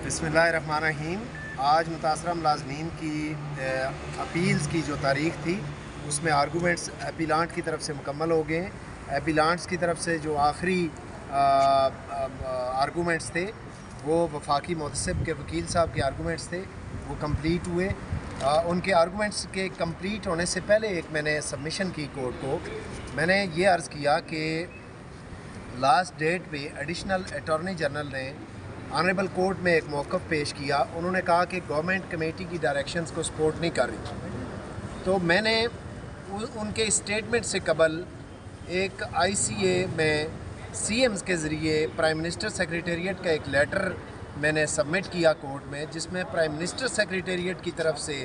बिस्मिल्लाहिर्रहमानिर्रहीम। आज मुतासरा मुलाज़मीन की अपील्स की जो तारीख़ थी उसमें आर्गूमेंट्स अपीलांट की तरफ से मुकम्मल हो गए। अपीलांट्स की तरफ से जो आखिरी आर्गूमेंट्स थे वो वफाकी मुहतसिब के वकील साहब के आर्गूमेंट्स थे, वो कंप्लीट हुए। उनके आर्गूमेंट्स के कंप्लीट होने से पहले एक मैंने सबमिशन की कोर्ट को। मैंने ये अर्ज़ किया कि लास्ट डेट पे एडिशनल अटॉर्नी जनरल ने ऑनरेबल कोर्ट में एक मौक़िफ़ पेश किया। उन्होंने कहा कि गवर्नमेंट कमेटी की डायरेक्शंस को सपोर्ट नहीं कर रही। तो मैंने उनके स्टेटमेंट से कबल एक ICA में CMs के ज़रिए प्राइम मिनिस्टर सेक्रेटेरिएट का एक लेटर मैंने सबमिट किया कोर्ट में, जिसमें प्राइम मिनिस्टर सेक्रेटेरिएट की तरफ से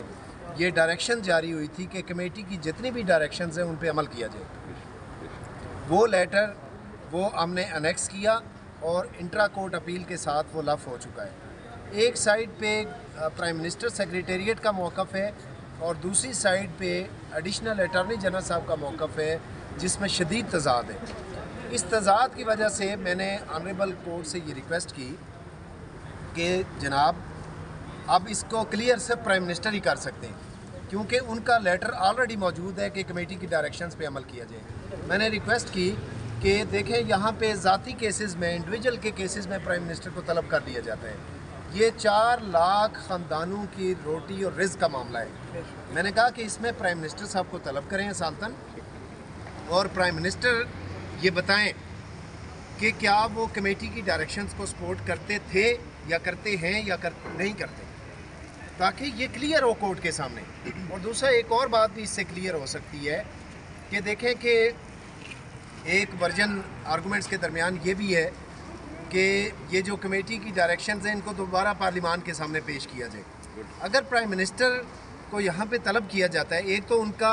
ये डायरेक्शन जारी हुई थी कि कमेटी की जितनी भी डायरेक्शंस हैं उन पे अमल किया जाए। वो लेटर वो हमने अनेक्स किया और इंट्रा कोर्ट अपील के साथ वो लफ हो चुका है। एक साइड पे प्राइम मिनिस्टर सेक्रेटेरिएट का मौक़िफ़ है और दूसरी साइड पे एडिशनल अटॉर्नी जनरल साहब का मौक़िफ़ है, जिसमें शदीद तज़ाद है। इस तज़ाद की वजह से मैंने ऑनरेबल कोर्ट से ये रिक्वेस्ट की कि जनाब अब इसको क्लियर सिर्फ प्राइम मिनिस्टर ही कर सकते हैं, क्योंकि उनका लेटर ऑलरेडी मौजूद है कि कमेटी की डायरेक्शंस पे अमल किया जाए। मैंने रिक्वेस्ट की कि देखें, यहाँ पे ज़ाती केसेस में, इंडिविजुअल के केसेस में प्राइम मिनिस्टर को तलब कर दिया जाता है। ये 4 लाख ख़ानदानों की रोटी और रिज़्क़ का मामला है। मैंने कहा कि इसमें प्राइम मिनिस्टर साहब को तलब करें सालतन, और प्राइम मिनिस्टर ये बताएं कि क्या वो कमेटी की डायरेक्शंस को सपोर्ट करते थे या करते हैं या नहीं करते, ताकि ये क्लियर हो कोर्ट के सामने। और दूसरा एक और बात भी इससे क्लियर हो सकती है कि देखें कि एक वर्जन आर्गूमेंट्स के दरमियान ये भी है कि ये जो कमेटी की डायरेक्शंस हैं इनको दोबारा पार्लिमान के सामने पेश किया जाए। अगर प्राइम मिनिस्टर को यहाँ पे तलब किया जाता है, एक तो उनका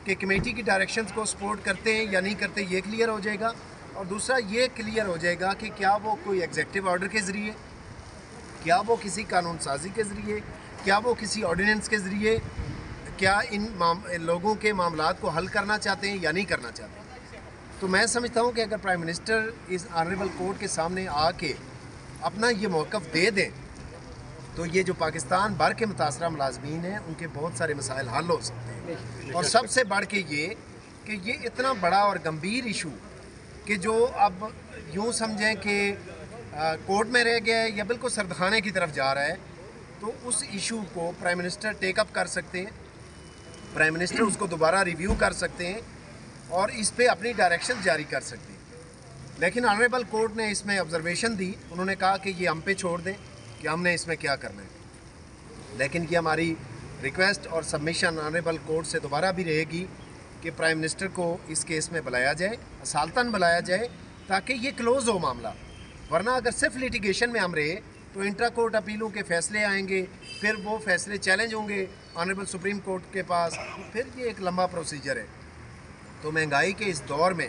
कि कमेटी की डायरेक्शंस को सपोर्ट करते हैं या नहीं करते, ये क्लियर हो जाएगा। और दूसरा ये क्लियर हो जाएगा कि क्या वो कोई एग्जेक्टिव ऑर्डर के ज़रिए, क्या वो किसी कानून साजी के ज़रिए, क्या वो किसी ऑर्डिनेंस के ज़रिए, क्या इन लोगों के मामलात को हल करना चाहते हैं या नहीं करना चाहते। तो मैं समझता हूँ कि अगर प्राइम मिनिस्टर इस ऑनरेबल कोर्ट के सामने आके अपना ये मौक़िफ़ दे दें तो ये जो पाकिस्तान भर के मुतासरा मुलाज़मीन हैं उनके बहुत सारे मसाइल हल हो सकते हैं। और सबसे बढ़ के ये कि ये इतना बड़ा और गंभीर इशू कि जो अब यूँ समझें कि कोर्ट में रह गया है या बिल्कुल सरदखाने की तरफ जा रहा है, तो उस इशू को प्राइम मिनिस्टर टेकअप कर सकते हैं, प्राइम मिनिस्टर उसको दोबारा रिव्यू कर सकते हैं और इस पे अपनी डायरेक्शन जारी कर सकते हैं। लेकिन ऑनरेबल कोर्ट ने इसमें ऑब्जर्वेशन दी, उन्होंने कहा कि ये हम पे छोड़ दें कि हमने इसमें क्या करना है। लेकिन ये हमारी रिक्वेस्ट और सबमिशन ऑनरेबल कोर्ट से दोबारा भी रहेगी कि प्राइम मिनिस्टर को इस केस में बुलाया जाए, असालतन बुलाया जाए, ताकि ये क्लोज़ हो मामला। वरना अगर सिर्फ लिटिगेशन में हम रहे तो इंट्रा कोर्ट अपीलों के फ़ैसले आएंगे, फिर वो फ़ैसले चैलेंज होंगे ऑनरेबल सुप्रीम कोर्ट के पास, फिर ये एक लंबा प्रोसीजर है। तो महंगाई के इस दौर में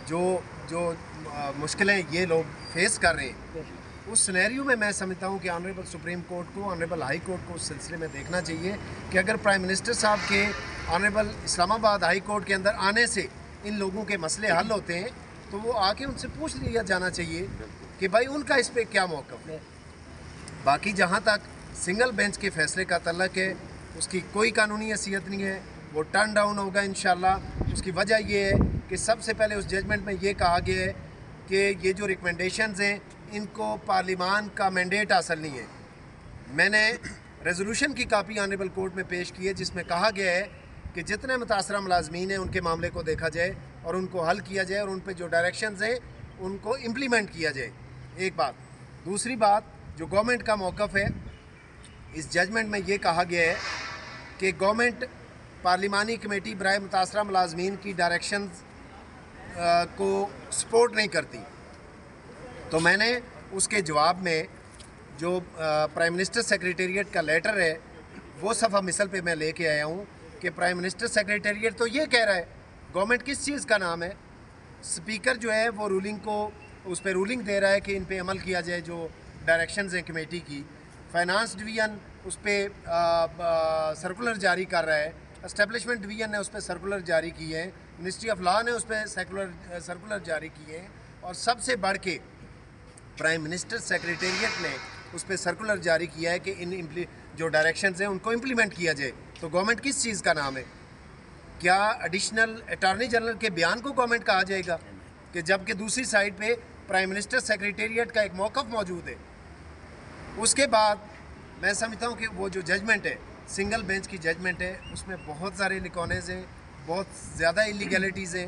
जो मुश्किलें ये लोग फेस कर रहे हैं, उस सिनेरियो में मैं समझता हूँ कि ऑनरेबल सुप्रीम कोर्ट को, ऑनरेबल हाई कोर्ट को उस सिलसिले में देखना चाहिए कि अगर प्राइम मिनिस्टर साहब के ऑनरेबल इस्लामाबाद हाई कोर्ट के अंदर आने से इन लोगों के मसले हल होते हैं, तो वो आके उनसे पूछ लिया जाना चाहिए कि भाई उनका इस पर क्या मौक़िफ़ है। बाकी जहाँ तक सिंगल बेंच के फ़ैसले का तल्लक है, उसकी कोई कानूनी हैसियत नहीं है, वो टर्न डाउन होगा इंशाल्लाह। उसकी वजह ये है कि सबसे पहले उस जजमेंट में ये कहा गया है कि ये जो रिकमेंडेशंस हैं इनको पार्लिमान का मैंडेट हासिल नहीं है। मैंने रेजोल्यूशन की कापी ऑनरेबल कोर्ट में पेश की है, जिसमें कहा गया है कि जितने मुतासरा मुलाज़मीन हैं उनके मामले को देखा जाए और उनको हल किया जाए और उन पर जो डायरेक्शंस हैं उनको इम्प्लीमेंट किया जाए। एक बात। दूसरी बात, जो गवर्नमेंट का मौक़िफ़ है, इस जजमेंट में ये कहा गया है कि गवर्नमेंट पार्लिमानी कमेटी बराए मुतासरा मुलाज़मीन की डायरेक्शंस को सपोर्ट नहीं करती। तो मैंने उसके जवाब में जो प्राइम मिनिस्टर सेक्रेटेरिएट का लेटर है वो सफ़ा मिसल पे मैं लेके आया हूँ कि प्राइम मिनिस्टर सेक्रेटेरिएट तो ये कह रहा है, गवर्नमेंट किस चीज़ का नाम है, स्पीकर जो है वो रूलिंग को, उस पर रूलिंग दे रहा है कि इन पे अमल किया जाए जो डायरेक्शंस हैं कमेटी की। फाइनेंस डिवीज़न उस पर सर्कुलर जारी कर रहा है, एस्टेब्लिशमेंट डिवीज़न ने उस पर सर्कुलर जारी किए हैं, मिनिस्ट्री ऑफ लॉ ने उस पर सर्कुलर जारी किए हैं, और सबसे बढ़ के प्राइम मिनिस्टर सेक्रेटेरिएट ने اس پہ سرکولر جاری کیا ہے کہ جو ڈائریکشنز ہیں ان کو امپلیمنٹ کیا جائے. تو گورنمنٹ کس چیز کا نام ہے؟ کیا ایڈیشنل اٹارنی جنرل کے بیان کو گورنمنٹ کہا جائے گا کہ جبکہ دوسری سائڈ پہ پرائم منسٹر سیکریٹریٹ کا ایک موقف موجود ہے؟ اس کے بعد میں سمجھتا ہوں کہ وہ جو ججمنٹ ہے سنگل بینچ کی ججمنٹ ہے اس میں بہت سارے لکونیز ہیں, بہت زیادہ انلیگیلٹیز ہیں.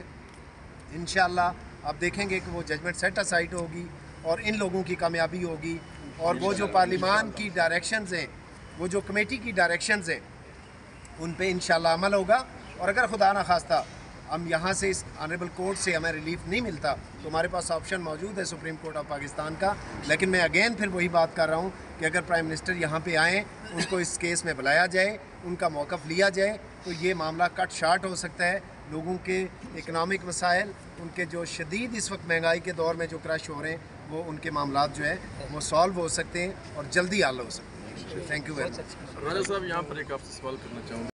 انشاءاللہ آپ دیکھیں گے کہ وہ ججمنٹ سیٹ اسائڈ ہوگی اور ان لوگوں کی کامیابی ہوگی, اور وہ جو پارلیمان کی ڈائریکشنز ہیں, وہ جو کمیٹی کی ڈائریکشنز ہیں, ان پہ انشاءاللہ عمل ہوگا. اور اگر خدا نہ خواستہ ہم یہاں سے اس آنریبل کورٹ سے ہمیں ریلیف نہیں ملتا تو ہمارے پاس آپشن موجود ہے سپریم کورٹ آف پاکستان کا. لیکن میں اگین پھر وہی بات کر رہا ہوں کہ اگر پرائم منسٹر یہاں پہ آئیں, ان کو اس کیس میں بلایا جائے, ان کا موقف لیا جائے, تو یہ معاملہ کٹ شارٹ ہو سکتا ہے. لوگوں کے اکنامک مسائل, ان کے جو شدید اس وقت مہنگائی کے دور میں جو کرش ہو رہے ہیں, وہ ان کے معاملات جو ہیں وہ سالو ہو سکتے ہیں اور جلدی حل ہو سکتے ہیں. Thank you very much. Raja صاحب یہاں پر ایک آپ سے سوال کرنا چاہوں گا.